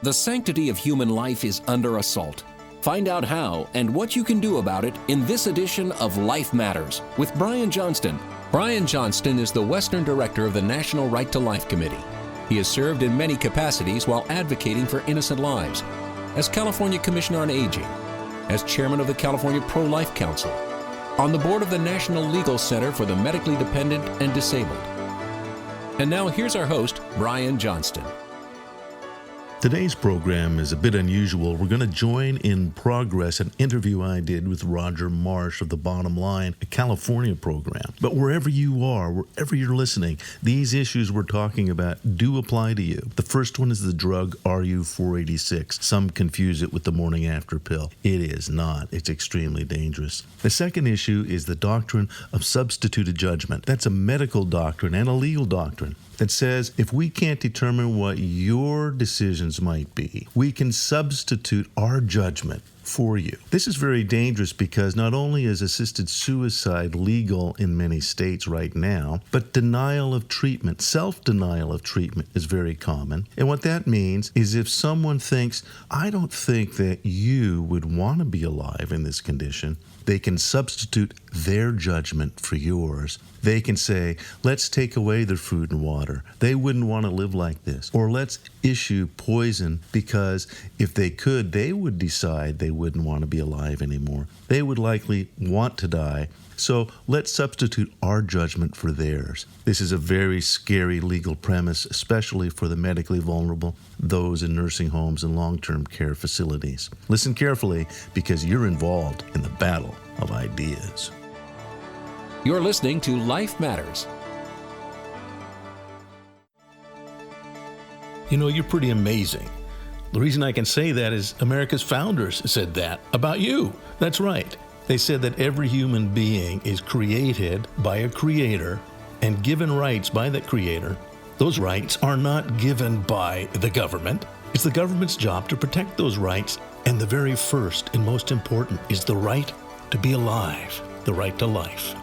The sanctity of human life is under assault. Find out how and what you can do about it in this edition of Life Matters with Brian Johnston. Brian Johnston is the Western Director of the National Right to Life Committee. He has served in many capacities while advocating for innocent lives. As California Commissioner on Aging, as Chairman of the California Pro-Life Council, on the board of the National Legal Center for the Medically Dependent and Disabled. And now here's our host, Brian Johnston. Today's program is a bit unusual. We're going to join in progress an interview I did with Roger Marsh of The Bottom Line, a California program. But wherever you are, wherever you're listening, these issues we're talking about do apply to you. The first one is the drug RU-486. Some confuse it with the morning after pill. It is not. It's extremely dangerous. The second issue is the doctrine of substituted judgment. That's a medical doctrine and a legal doctrine that says if we can't determine what your decisions might be, we can substitute our judgment for you. This is very dangerous because not only is assisted suicide legal in many states right now, but denial of treatment, self-denial of treatment is very common. And what that means is if someone thinks, I don't think that you would want to be alive in this condition, they can substitute their judgment for yours. They can say, let's take away their food and water. They wouldn't want to live like this. Or let's issue poison because if they could, they would decide they wouldn't want to be alive anymore. They would likely want to die. So let's substitute our judgment for theirs. This is a very scary legal premise, especially for the medically vulnerable, those in nursing homes and long-term care facilities. Listen carefully because you're involved in the battle of ideas. You're listening to Life Matters. You know, you're pretty amazing. The reason I can say that is America's founders said that about you. That's right. They said that every human being is created by a creator and given rights by that creator. Those rights are not given by the government. It's the government's job to protect those rights. And the very first and most important is the right to be alive, the right to life.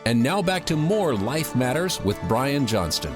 And now back to more Life Matters with Brian Johnston.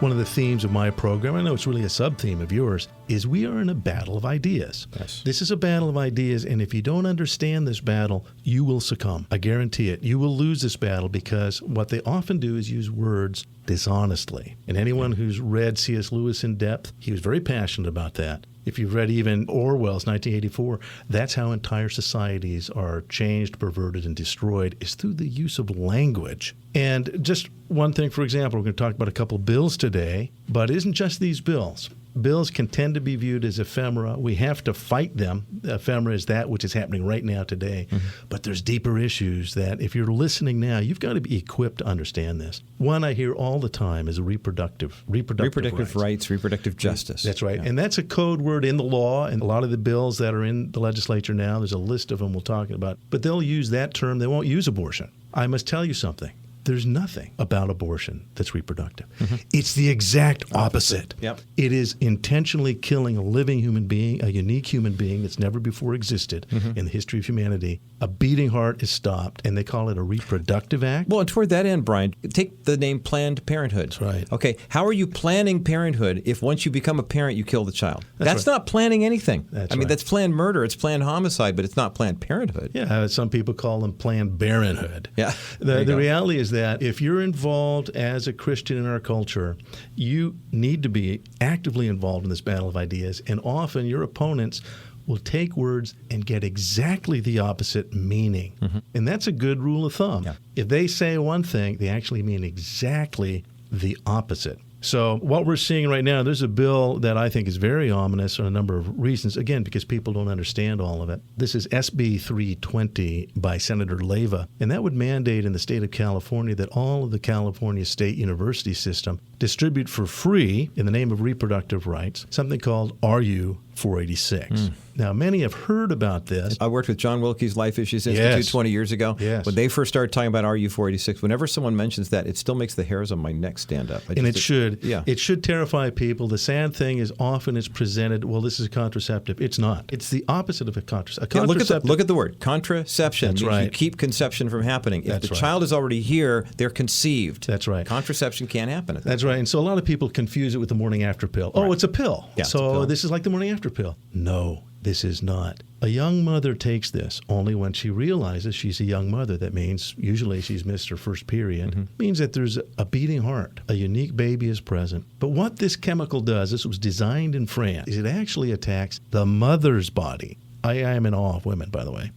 One of the themes of my program, I know it's really a sub-theme of yours, is we are in a battle of ideas. Yes. This is a battle of ideas, and if you don't understand this battle, you will succumb. I guarantee it. You will lose this battle because what they often do is use words dishonestly. And anyone who's read C.S. Lewis in depth, he was very passionate about that. If you've read even Orwell's 1984, that's how entire societies are changed, perverted, and destroyed, is through the use of language. And just one thing, for example, we're going to talk about a couple of bills today, but it isn't just these bills. Bills can tend to be viewed as ephemera. We have to fight them. Ephemera is that which is happening right now today. Mm-hmm. But there's deeper issues that if you're listening now, you've got to be equipped to understand this. One I hear all the time is reproductive rights, reproductive justice. That's right. Yeah. And that's a code word in the law. And a lot of the bills that are in the legislature now, there's a list of them we'll talk about. But they'll use that term. They won't use abortion. I must tell you something. There's nothing about abortion that's reproductive. Mm-hmm. It's the exact opposite. Yep. It is intentionally killing a living human being, a unique human being that's never before existed in the history of humanity. A beating heart is stopped, and they call it a reproductive act. Well, and toward that end, Brian, take the name Planned Parenthood. That's right. Okay, how are you planning parenthood if once you become a parent, you kill the child? That's right. not planning anything. I mean, that's planned murder, it's planned homicide, but it's not Planned Parenthood. Yeah, some people call them Planned Parenthood. Yeah. The reality is that if you're involved as a Christian in our culture, you need to be actively involved in this battle of ideas, and often your opponents will take words and get exactly the opposite meaning. Mm-hmm. And that's a good rule of thumb. Yeah. If they say one thing, they actually mean exactly the opposite. So what we're seeing right now, there's a bill that I think is very ominous for a number of reasons, again, because people don't understand all of it. This is SB 320 by Senator Leyva, and that would mandate in the state of California that all of the California state university system distribute for free, in the name of reproductive rights, something called RU 486. Now, many have heard about this. I worked with John Wilkie's Life Issues Institute 20 years ago. Yes. When they first started talking about RU 486, whenever someone mentions that, it still makes the hairs on my neck stand up. And it should. Yeah. It should terrify people. The sad thing is often it's presented, well, this is a contraceptive. It's not. It's the opposite of a contraceptive. Look at the word. Contraception. That's means right. You keep conception from happening. If That's the right. child is already here, they're conceived. That's right. Contraception can't happen at that. That's right. And so a lot of people confuse it with the morning after pill. Oh, it's a pill. Yeah, so it's a pill. This is like the morning after pill. No, this is not. A young mother takes this only when she realizes she's a young mother. That means usually she's missed her first period. Means that there's a beating heart. A unique baby is present. But what this chemical does, this was designed in France, is it actually attacks the mother's body. I am in awe of women, by the way,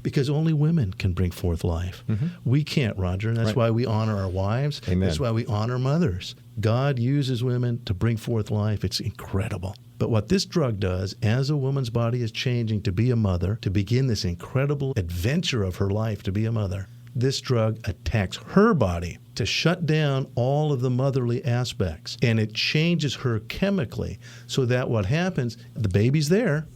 because only women can bring forth life. We can't, Roger, and that's why we honor our wives. Amen. That's why we honor mothers. God uses women to bring forth life. It's incredible. But what this drug does, as a woman's body is changing to be a mother, to begin this incredible adventure of her life to be a mother, this drug attacks her body to shut down all of the motherly aspects. And it changes her chemically so that what happens, the baby's there,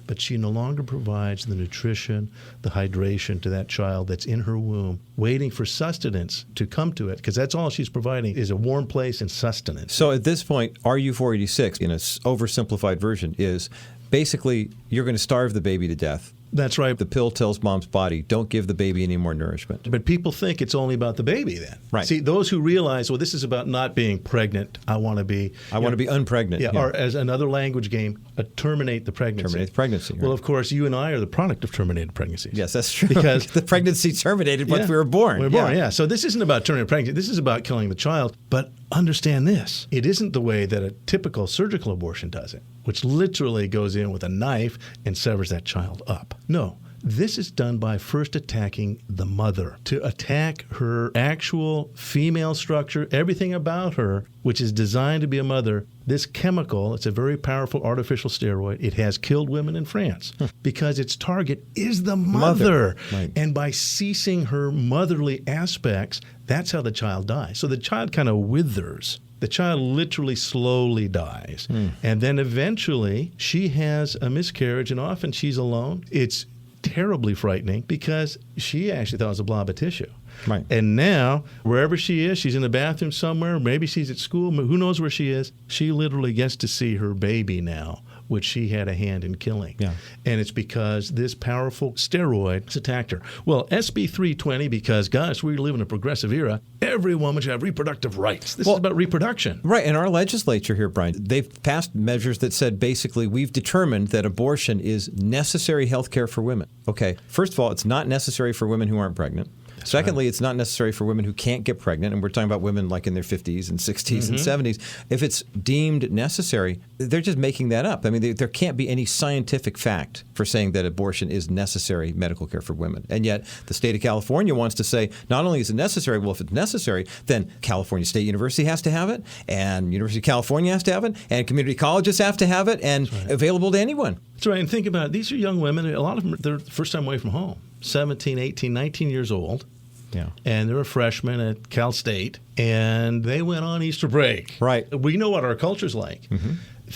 but she no longer provides the nutrition, the hydration to that child that's in her womb, waiting for sustenance to come to it, because that's all she's providing is a warm place and sustenance. So at this point, RU 486, in an oversimplified version, is basically you're going to starve the baby to death. That's right. The pill tells mom's body, don't give the baby any more nourishment. But people think it's only about the baby then. Right. See, those who realize, well, this is about not being pregnant. I want to be unpregnant. Yeah, or as another language game, terminate the pregnancy. Terminate the pregnancy. Well, right. of course, you and I are the product of terminated pregnancies. Yes, that's true. Because the pregnancy terminated once we were born. We were born, yeah. So this isn't about terminating pregnancy. This is about killing the child. But understand this. It isn't the way that a typical surgical abortion does it, which literally goes in with a knife and severs that child up. No. This is done by first attacking the mother, to attack her actual female structure, everything about her, which is designed to be a mother. This chemical, it's a very powerful artificial steroid. It has killed women in France because its target is the mother. Right. And by ceasing her motherly aspects, that's how the child dies. So the child kind of withers. The child literally slowly dies. And then eventually she has a miscarriage, and often she's alone. It's terribly frightening because she actually thought it was a blob of tissue. Right. And now, wherever she is, she's in the bathroom somewhere, maybe she's at school, who knows where she is, she literally gets to see her baby now, which she had a hand in killing. Yeah. And it's because this powerful steroid has attacked her. Well, SB 320, because, gosh, we live in a progressive era, every woman should have reproductive rights. This is about reproduction. Right. In our legislature here, Brian, they've passed measures that said basically we've determined that abortion is necessary health care for women. Okay. First of all, it's not necessary for women who aren't pregnant. Secondly, it's not necessary for women who can't get pregnant, and we're talking about women like in their 50s and 60s and 70s. If it's deemed necessary, they're just making that up. I mean, there can't be any scientific fact for saying that abortion is necessary medical care for women. And yet the state of California wants to say not only is it necessary, well, if it's necessary, then California State University has to have it, and University of California has to have it, and community colleges have to have it, and available to anyone. That's right. And think about it. These are young women. A lot of them, they're first time away from home, 17, 18, 19 years old. Yeah. And they're a freshman at Cal State, and they went on Easter break. Right. We know what our culture's like.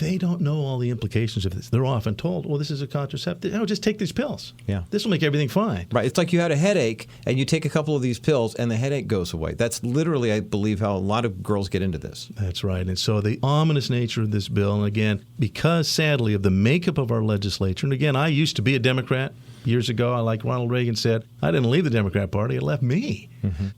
They don't know all the implications of this. They're often told, well, this is a contraceptive. Oh, just take these pills. Yeah. This will make everything fine. Right. It's like you had a headache, and you take a couple of these pills, and the headache goes away. That's literally, I believe, how a lot of girls get into this. That's right. And so the ominous nature of this bill, and again, because sadly of the makeup of our legislature, and again, I used to be a Democrat. Years ago, like Ronald Reagan said, I didn't leave the Democrat Party, it left me.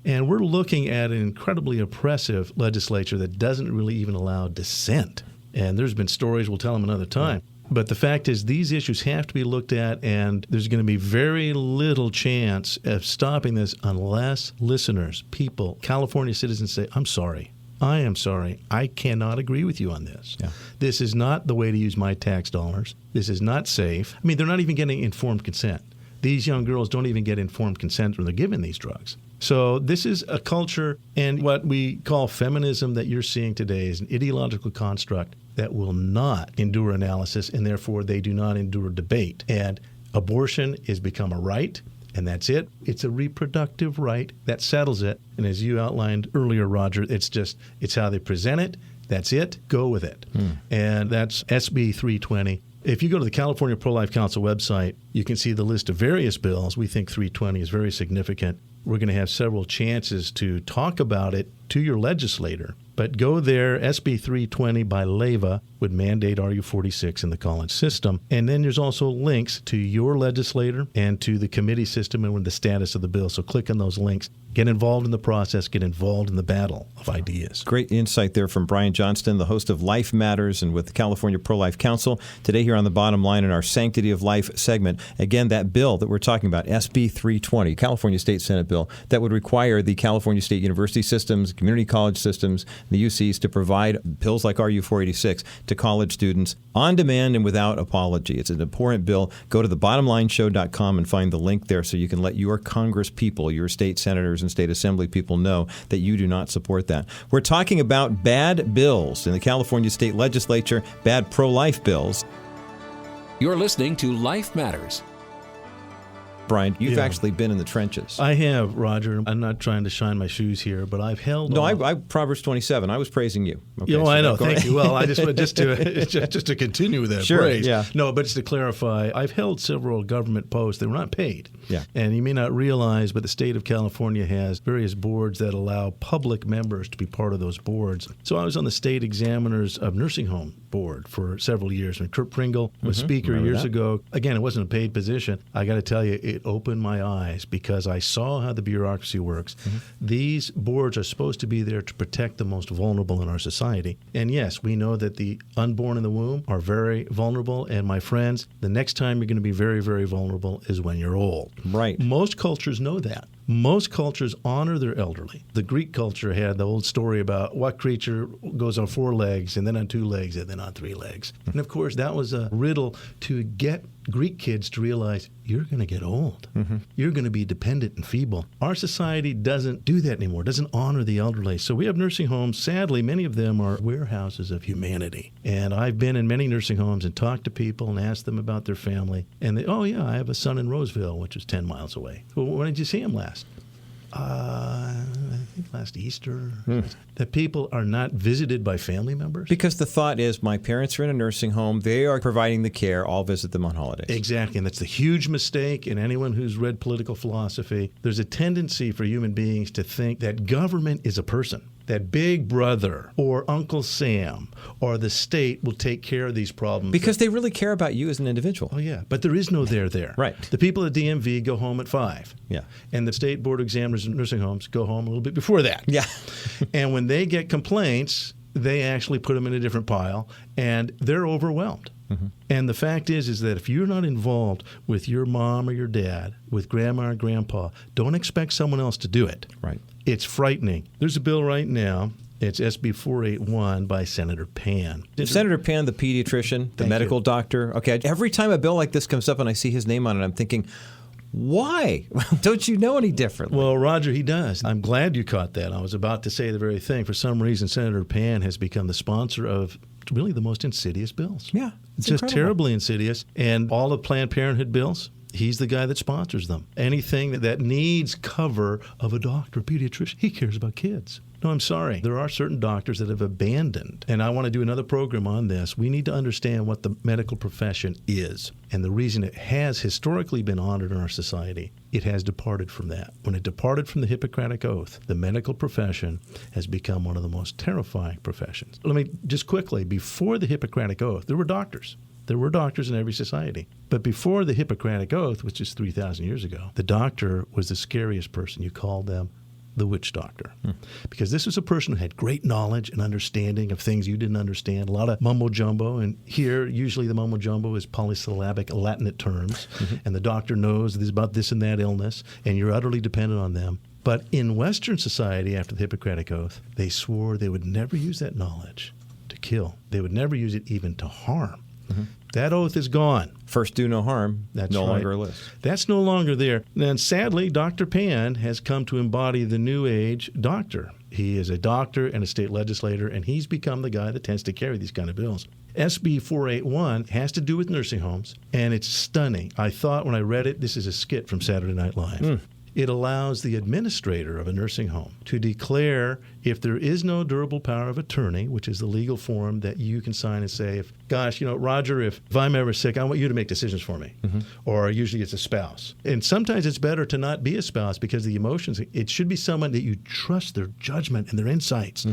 And we're looking at an incredibly oppressive legislature that doesn't really even allow dissent. And there's been stories, we'll tell them another time. But the fact is, these issues have to be looked at, and there's going to be very little chance of stopping this unless listeners, people, California citizens say, I'm sorry. I am sorry. I cannot agree with you on this. Yeah. This is not the way to use my tax dollars. This is not safe. I mean, they're not even getting informed consent. These young girls don't even get informed consent when they're given these drugs. So this is a culture, and what we call feminism that you're seeing today is an ideological construct that will not endure analysis, and therefore they do not endure debate. And abortion has become a right. And that's it. It's a reproductive right. That settles it. And as you outlined earlier, Roger, it's how they present it. That's it. Go with it. And that's SB 320. If you go to the California Pro-Life Council website, you can see the list of various bills. We think 320 is very significant. We're going to have several chances to talk about it to your legislator. But go there. SB 320 by LEVA would mandate RU46 in the college system. And then there's also links to your legislator and to the committee system and the status of the bill. So click on those links. Get involved in the process. Get involved in the battle of ideas. Great insight there from Brian Johnston, the host of Life Matters and with the California Pro-Life Council. Today here on The Bottom Line in our Sanctity of Life segment. Again, that bill that we're talking about, SB 320, California State Senate bill, that would require the California State University systems, community college systems, the UCs to provide pills like RU486 to college students on demand and without apology. It's an important bill. Go to thebottomlineshow.com and find the link there so you can let your Congress people, your state senators and state assembly people know that you do not support that. We're talking about bad bills in the California State Legislature, bad pro-life bills. You're listening to Life Matters. Brian, you've actually been in the trenches. I have, Roger. I'm not trying to shine my shoes here, but I've held on. I Proverbs 27. I was praising you. Okay, I know. Thank you. Well, I just to continue with that praise. Yeah. No, but just to clarify, I've held several government posts that were not paid. Yeah. And you may not realize, but the state of California has various boards that allow public members to be part of those boards. So I was on the state examiners of nursing home board for several years. When Kurt Pringle was speaker years ago, again, it wasn't a paid position. I got to tell you, it opened my eyes because I saw how the bureaucracy works. These boards are supposed to be there to protect the most vulnerable in our society. And yes, we know that the unborn in the womb are very vulnerable. And my friends, the next time you're going to be very, very vulnerable is when you're old. Right. Most cultures know that. Most cultures honor their elderly. The Greek culture had the old story about what creature goes on 4 legs and then on 2 legs and then on 3 legs. And of course, that was a riddle to get Greek kids to realize you're going to get old. You're going to be dependent and feeble. Our society doesn't do that anymore, doesn't honor the elderly. So we have nursing homes. Sadly, many of them are warehouses of humanity. And I've been in many nursing homes and talked to people and asked them about their family. And they, oh, yeah, I have a son in Roseville, which is 10 miles away. Well, when did you see him last? I think last Easter. That people are not visited by family members. Because the thought is, my parents are in a nursing home. They are providing the care. I'll visit them on holidays. Exactly. And that's a huge mistake. And anyone who's read political philosophy, there's a tendency for human beings to think that government is a person. That Big Brother or Uncle Sam or the state will take care of these problems. Because they really care about you as an individual. Oh, yeah. But there is no there. Right. The people at DMV go home at 5. Yeah. And the state board examiners in nursing homes go home a little bit before that. Yeah. And when they get complaints, they actually put them in a different pile, and they're overwhelmed. And the fact is that if you're not involved with your mom or your dad, with grandma or grandpa, don't expect someone else to do it. Right. It's frightening. There's a bill right now. It's SB 481 by Senator Pan. Senator Pan, the pediatrician, the medical doctor. Okay, every time a bill like this comes up and I see his name on it, I'm thinking, why? Don't you know any differently? Well, Roger, he does. I'm glad you caught that. I was about to say the very thing. For some reason, Senator Pan has become the sponsor of really the most insidious bills. Yeah, it's just incredible. Terribly insidious. And all the Planned Parenthood bills, he's the guy that sponsors them. Anything that needs cover of a doctor, a pediatrician, he cares about kids. No, I'm sorry. There are certain doctors that have abandoned, and I want to do another program on this. We need to understand what the medical profession is, and the reason it has historically been honored in our society. It has departed from that. When it departed from the Hippocratic Oath, the medical profession has become one of the most terrifying professions. Let me just quickly, before the Hippocratic Oath, there were doctors. There were doctors in every society. But before the Hippocratic Oath, which is 3,000 years ago, the doctor was the scariest person. You called them the witch doctor. Because this was a person who had great knowledge and understanding of things you didn't understand, a lot of mumbo-jumbo. And here, usually the mumbo-jumbo is polysyllabic Latinate terms. And the doctor knows this about this and that illness, and you're utterly dependent on them. But in Western society, after the Hippocratic Oath, they swore they would never use that knowledge to kill. They would never use it even to harm. That oath is gone. First do no harm, That's no right. longer a list. That's no longer there. And sadly, Dr. Pan has come to embody the new age doctor. He is a doctor and a state legislator, and he's become the guy that tends to carry these kind of bills. SB 481 has to do with nursing homes, and it's stunning. I thought when I read it, this is a skit from Saturday Night Live. It allows the administrator of a nursing home to declare if there is no durable power of attorney, which is the legal form that you can sign and say, Roger, if I'm ever sick, I want you to make decisions for me. Or usually it's a spouse. And sometimes it's better to not be a spouse because the emotions, it should be someone that you trust their judgment and their insights.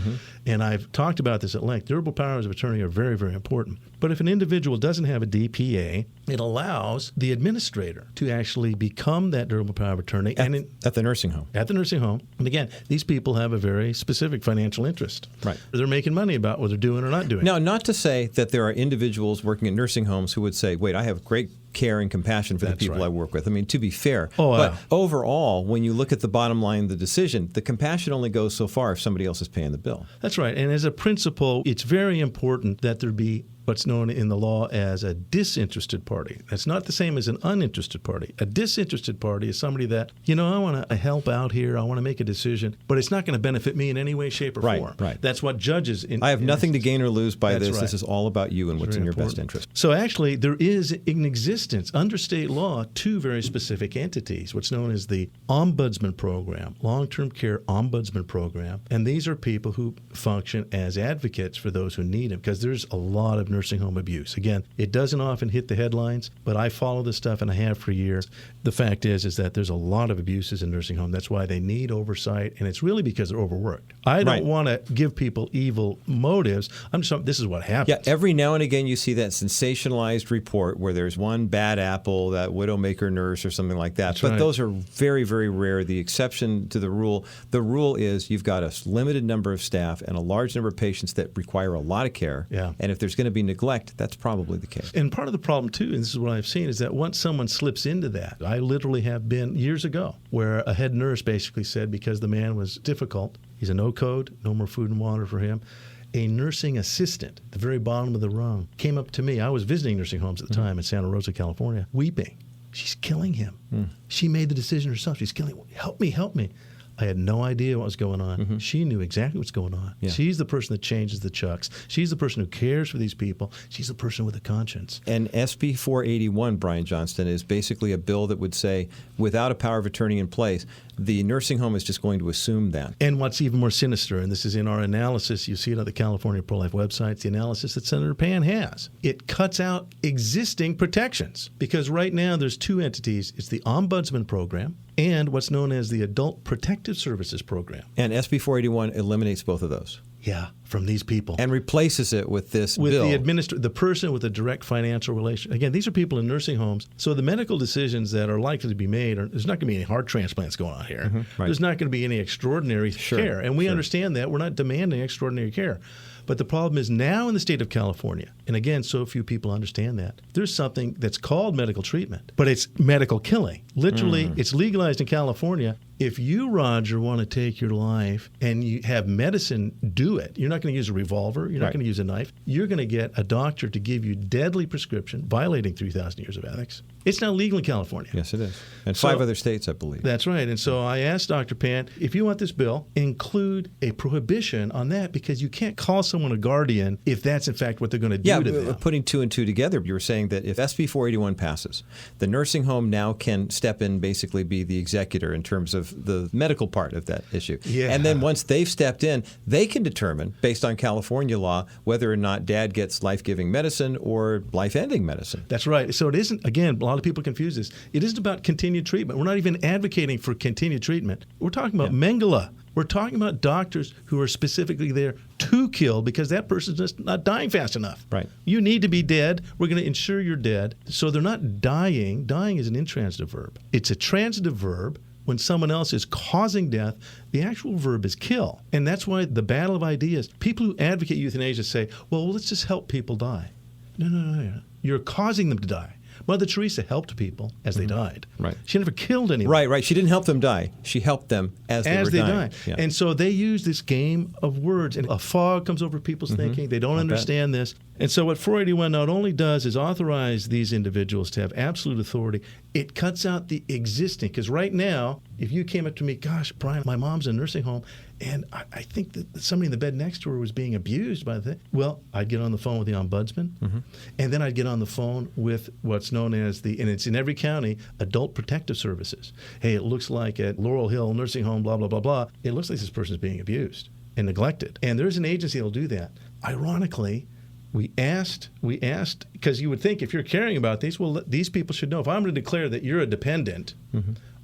And I've talked about this at length. Durable powers of attorney are very, very important. But if an individual doesn't have a DPA, it allows the administrator to actually become that durable power of attorney At the nursing home. At the nursing home. And again, these people have a very specific financial interest. Right. They're making money about what they're doing or not doing. Now, not to say that there are individuals working in nursing homes who would say, wait, I have great care and compassion for the That's people right. I work with. I mean, to be fair. Oh, but wow. overall, when you look at the bottom line of the decision, the compassion only goes so far if somebody else is paying the bill. That's right. And as a principle, it's very important that there be what's known in the law as a disinterested party. That's not the same as an uninterested party. A disinterested party is somebody that, I want to help out here, I want to make a decision, but it's not going to benefit me in any way, shape, or form. Right. That's what judges I have nothing to gain or lose by That's this. right. This is all about you and what's in your best interest. So actually, there is in existence, under state law, two very specific entities, what's known as the Ombudsman Program, Long-Term Care Ombudsman Program. And these are people who function as advocates for those who need them, because there's a lot of nursing home abuse. Again, it doesn't often hit the headlines, but I follow this stuff and I have for years. The fact is that there's a lot of abuses in nursing home. That's why they need oversight, and it's really because they're overworked. I don't want to give people evil motives. This is what happens. Yeah, every now and again you see that sensationalized report where there's one bad apple, that widowmaker nurse or something like that. But those are very, very rare. The exception to the rule is you've got a limited number of staff and a large number of patients that require a lot of care. Yeah. And if there's going to be neglect, that's probably the case. And part of the problem, too, and this is what I've seen, is that once someone slips into that, I literally have been years ago where a head nurse basically said because the man was difficult, he's a no-code, no more food and water for him, a nursing assistant, the very bottom of the rung, came up to me. I was visiting nursing homes at the time in Santa Rosa, California, weeping. She's killing him. She made the decision herself. She's killing him. Help me. I had no idea what was going on. She knew exactly what's going on. Yeah. She's the person that changes the chucks. She's the person who cares for these people. She's the person with a conscience. And SB 481, Brian Johnston, is basically a bill that would say, without a power of attorney in place, the nursing home is just going to assume that. And what's even more sinister, and this is in our analysis, you see it on the California Pro-Life website, the analysis that Senator Pan has. It cuts out existing protections because right now there's two entities. It's the Ombudsman Program and what's known as the Adult Protective Services Program. And SB 481 eliminates both of those. Yeah, from these people. And replaces it with this with bill. the person with a direct financial relation. Again, these are people in nursing homes. So the medical decisions that are likely to be made, there's not going to be any heart transplants going on here. Right. There's not going to be any extraordinary care. And we understand that. We're not demanding extraordinary care. But the problem is now in the state of California, and again, so few people understand that, there's something that's called medical treatment, but it's medical killing. Literally, it's legalized in California. If you, Roger, want to take your life and you have medicine do it, you're not going to use a revolver, you're not going to use a knife, you're going to get a doctor to give you deadly prescription, violating 3,000 years of ethics. It's now legal in California. Yes, it is. And 5 other states, I believe. That's right. And so I asked Dr. Pan, if you want this bill, include a prohibition on that because you can't call someone a guardian if that's in fact what they're going to do to them. Putting 2 and 2 together, you were saying that if SB 481 passes, the nursing home now can step in, basically be the executor in terms of the medical part of that issue. Yeah. And then once they've stepped in, they can determine, based on California law, whether or not dad gets life-giving medicine or life-ending medicine. That's right. So it isn't, again, a lot of people confuse this. It isn't about continued treatment. We're not even advocating for continued treatment. We're talking about Mengele. We're talking about doctors who are specifically there to kill because that person's just not dying fast enough. Right. You need to be dead. We're going to ensure you're dead. So they're not dying. Dying is an intransitive verb. It's a transitive verb. When someone else is causing death, the actual verb is kill. And that's why the battle of ideas, people who advocate euthanasia say, well, let's just help people die. No. You're causing them to die. Mother Teresa helped people as they died. Right. She never killed anyone. Right. She didn't help them die. She helped them as they were dying. Died. Yeah. And so they use this game of words, and a fog comes over people's thinking. They don't understand this. And so what 481 not only does is authorize these individuals to have absolute authority, it cuts out the existing. Because right now, if you came up to me, gosh, Brian, my mom's in a nursing home, and I think that somebody in the bed next to her was being abused by the thing. Well, I'd get on the phone with the ombudsman, and then I'd get on the phone with what's known as and it's in every county, Adult Protective Services. Hey, it looks like at Laurel Hill Nursing Home, blah, blah, blah, blah, it looks like this person is being abused and neglected. And there's an agency that will do that. Ironically, we asked, because you would think if you're caring about these, well, these people should know. If I'm going to declare that you're a dependent,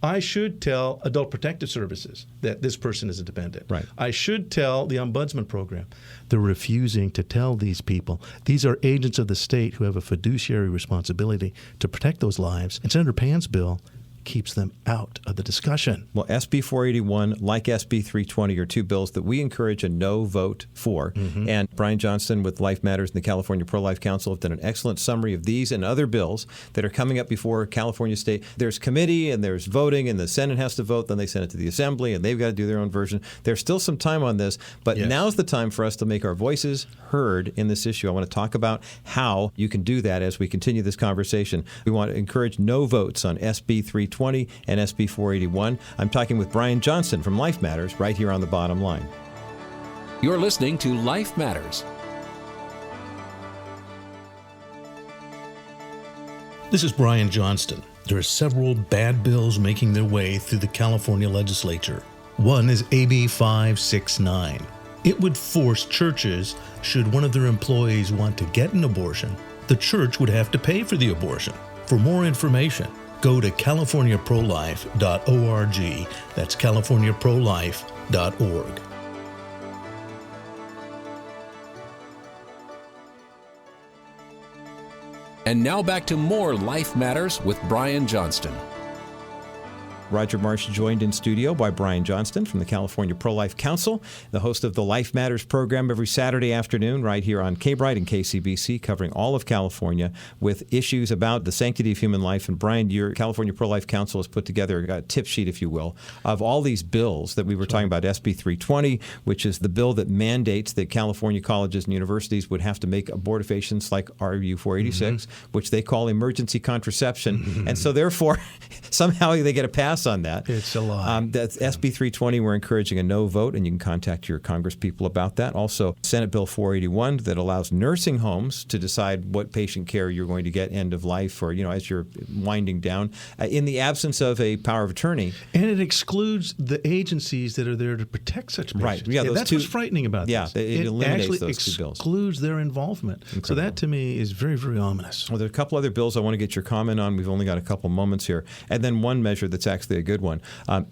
I should tell Adult Protective Services that this person is a dependent. Right. I should tell the Ombudsman Program. They're refusing to tell these people. These are agents of the state who have a fiduciary responsibility to protect those lives. And Senator Pan's bill keeps them out of the discussion. Well, SB 481, like SB 320, are two bills that we encourage a no vote for. And Brian Johnston with Life Matters and the California Pro-Life Council have done an excellent summary of these and other bills that are coming up before California State. There's committee and there's voting, and the Senate has to vote, then they send it to the Assembly, and they've got to do their own version. There's still some time on this, but now's the time for us to make our voices heard in this issue. I want to talk about how you can do that as we continue this conversation. We want to encourage no votes on SB 320 and SB 481. I'm talking with Brian Johnston from Life Matters right here on The Bottom Line. You're listening to Life Matters. This is Brian Johnston. There are several bad bills making their way through the California legislature. One is AB 569. It would force churches, should one of their employees want to get an abortion, the church would have to pay for the abortion. For more information, go to californiaprolife.org. That's californiaprolife.org. And now back to more Life Matters with Brian Johnston. Roger Marsh joined in studio by Brian Johnston from the California Pro-Life Council, the host of the Life Matters program every Saturday afternoon right here on KBRITE and KCBC, covering all of California with issues about the sanctity of human life. And Brian, your California Pro-Life Council has put together a tip sheet, if you will, of all these bills that we were talking about. SB 320, which is the bill that mandates that California colleges and universities would have to make abortifacients like RU 486, which they call emergency contraception. And so therefore, somehow they get a pass on that. It's a lie. That's SB 320. We're encouraging a no vote, and you can contact your congresspeople about that. Also, Senate Bill 481 that allows nursing homes to decide what patient care you're going to get end of life or, as you're winding down, in the absence of a power of attorney. And it excludes the agencies that are there to protect such patients. Right. Yeah, that's what's frightening about this. It eliminates actually those two bills. Excludes their involvement. Incredible. So that, to me, is very, very ominous. Well, there are a couple other bills I want to get your comment on. We've only got a couple moments here. And then one measure that's actually a good one.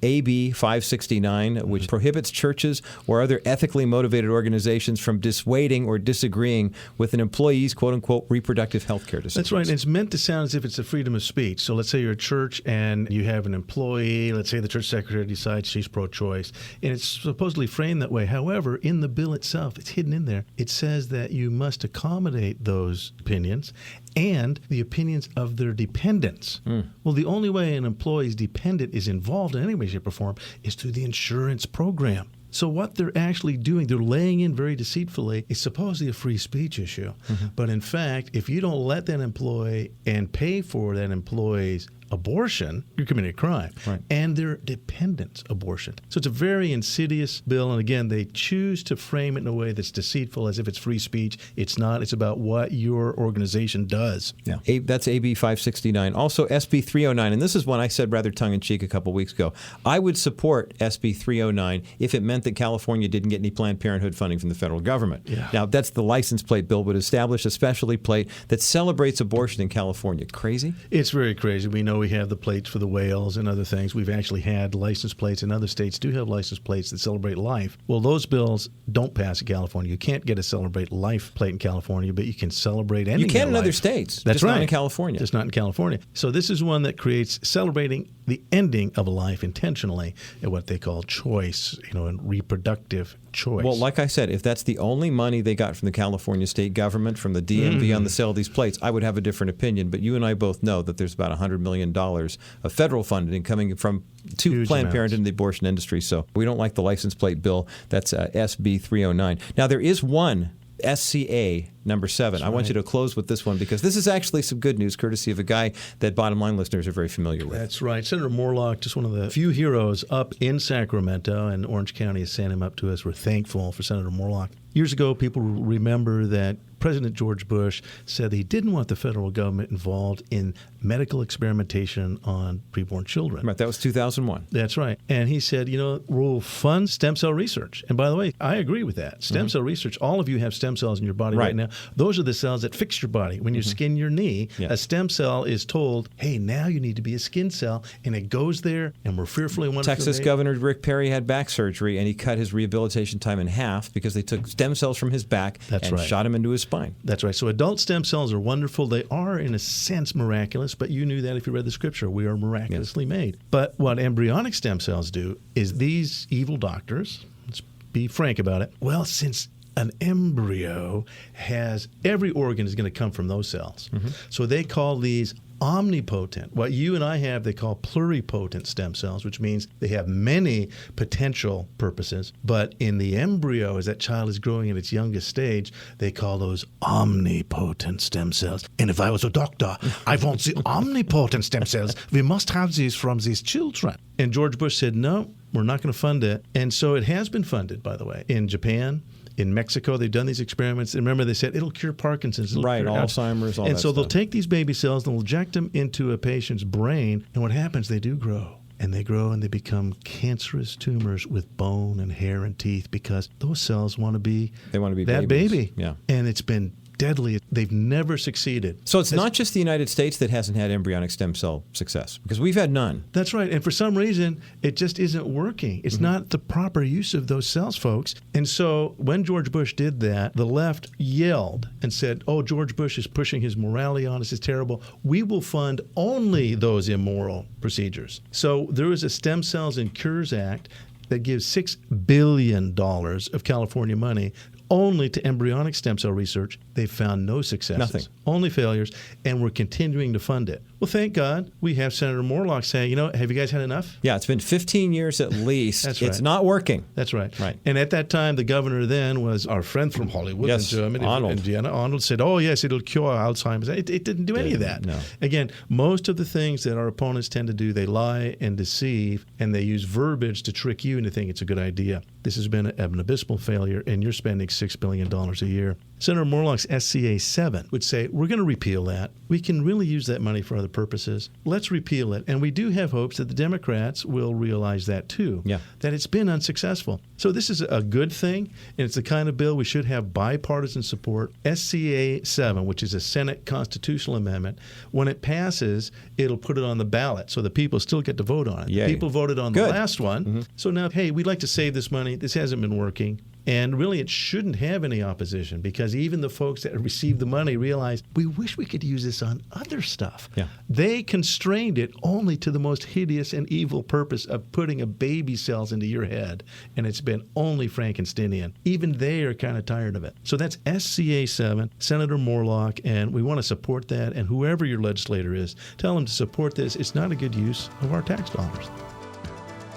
AB 569, which prohibits churches or other ethically motivated organizations from dissuading or disagreeing with an employee's quote-unquote reproductive health care decisions. That's right. And it's meant to sound as if it's a freedom of speech. So let's say you're a church and you have an employee. Let's say the church secretary decides she's pro-choice. And it's supposedly framed that way. However, in the bill itself, it's hidden in there. It says that you must accommodate those opinions and the opinions of their dependents. Well, the only way an employee's dependent is involved in any way, shape, or form is through the insurance program. So what they're actually doing, they're laying in very deceitfully, is supposedly a free speech issue. But in fact, if you don't let that employee and pay for that employee's abortion, you're committing a crime. Right. And their dependents' abortion. So it's a very insidious bill. And again, they choose to frame it in a way that's deceitful, as if it's free speech. It's not. It's about what your organization does. Yeah. That's AB 569. Also, SB 309, and this is one I said rather tongue-in-cheek a couple weeks ago. I would support SB 309 if it meant that California didn't get any Planned Parenthood funding from the federal government. Yeah. Now, that's the license plate bill, but establish a specialty plate that celebrates abortion in California. Crazy? It's very crazy. We know we have the plates for the whales and other things. We've actually had license plates, and other states do have license plates that celebrate life. Well, those bills don't pass in California. You can't get a celebrate life plate in California, but you can celebrate anything. You can in life. other states. That's just right. Not in California. Just not in California. So this is one that creates celebrating the ending of a life intentionally at what they call choice, and reproductive choice. Well, like I said, if that's the only money they got from the California state government, from the DMV on the sale of these plates, I would have a different opinion. But you and I both know that there's about $100 million of federal funding coming from to Huge Planned amounts. Parenthood and the abortion industry. So we don't like the license plate bill. That's SB 309. Now, there is one SCA number 7. I want you to close with this one because this is actually some good news, courtesy of a guy that Bottom Line listeners are very familiar with. That's right. Senator Morlock, just one of the few heroes up in Sacramento, and Orange County has sent him up to us. We're thankful for Senator Morlock. Years ago, people remember that President George Bush said that he didn't want the federal government involved in medical experimentation on preborn children. Right, that was 2001. That's right. And he said, we'll fund stem cell research. And by the way, I agree with that. Stem cell research, all of you have stem cells in your body right now. Those are the cells that fix your body. When you skin your knee, a stem cell is told, hey, now you need to be a skin cell. And it goes there, and we're fearfully wonderful. Texas Governor Rick Perry had back surgery, and he cut his rehabilitation time in half because they took stem cells from his back and shot him into his spine. That's right. So adult stem cells are wonderful. They are, in a sense, miraculous, but you knew that if you read the scripture. We are miraculously made. But what embryonic stem cells do is these evil doctors, let's be frank about it, well, since an embryo has, every organ is going to come from those cells. So they call these omnipotent. What you and I have, they call pluripotent stem cells, which means they have many potential purposes. But in the embryo, as that child is growing in its youngest stage, they call those omnipotent stem cells. And if I was a doctor, I want the omnipotent stem cells. We must have these from these children. And George Bush said, no, we're not going to fund it. And so it has been funded, by the way, in Japan. In Mexico, they've done these experiments. And remember, they said it'll cure Parkinson's. It'll cure Alzheimer's, all that And so they'll stuff. take these baby cells and they'll inject them into a patient's brain. And what happens, they do grow. And they grow and they become cancerous tumors with bone and hair and teeth because those cells want to be that babies. baby. Yeah. And it's been deadly. They've never succeeded. So it's not just the United States that hasn't had embryonic stem cell success, because we've had none. That's right. And for some reason, it just isn't working. It's not the proper use of those cells, folks. And so when George Bush did that, the left yelled and said, oh, George Bush is pushing his morality on us. It's terrible. We will fund only those immoral procedures. So there is a Stem Cells and Cures Act that gives $6 billion of California money only to embryonic stem cell research. They've found no successes. Nothing. Only failures, and we're continuing to fund it. Well, thank God we have Senator Morlock saying, have you guys had enough? Yeah, it's been 15 years at least. That's It's right. not working. That's right. Right. And at that time, the governor then was our friend from Hollywood Yes, in Germany, Arnold. Indiana. Arnold said, oh, yes, it'll cure Alzheimer's. It didn't do any of that. No. Again, most of the things that our opponents tend to do, they lie and deceive, and they use verbiage to trick you into thinking it's a good idea. This has been an abysmal failure, and you're spending $6 billion a year. Senator Morlock's SCA 7 would say, we're going to repeal that. We can really use that money for other purposes. Let's repeal it. And we do have hopes that the Democrats will realize that too, that it's been unsuccessful. So this is a good thing, and it's the kind of bill we should have bipartisan support. SCA 7, which is a Senate constitutional amendment, when it passes, it'll put it on the ballot, so the people still get to vote on it. Yay. The people voted on Good. the last one. So now, hey, we'd like to save this money. This hasn't been working. And really, it shouldn't have any opposition because even the folks that received the money realized, we wish we could use this on other stuff. Yeah. They constrained it only to the most hideous and evil purpose of putting a baby cells into your head. And it's been only Frankensteinian. Even they are kind of tired of it. So that's SCA 7, Senator Morlock, and we want to support that. And whoever your legislator is, tell them to support this. It's not a good use of our tax dollars.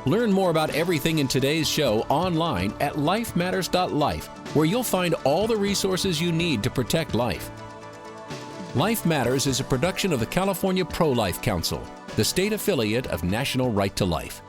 Learn more about everything in today's show online at lifematters.life, where you'll find all the resources you need to protect life. Life Matters is a production of the California Pro-Life Council, the state affiliate of National Right to Life.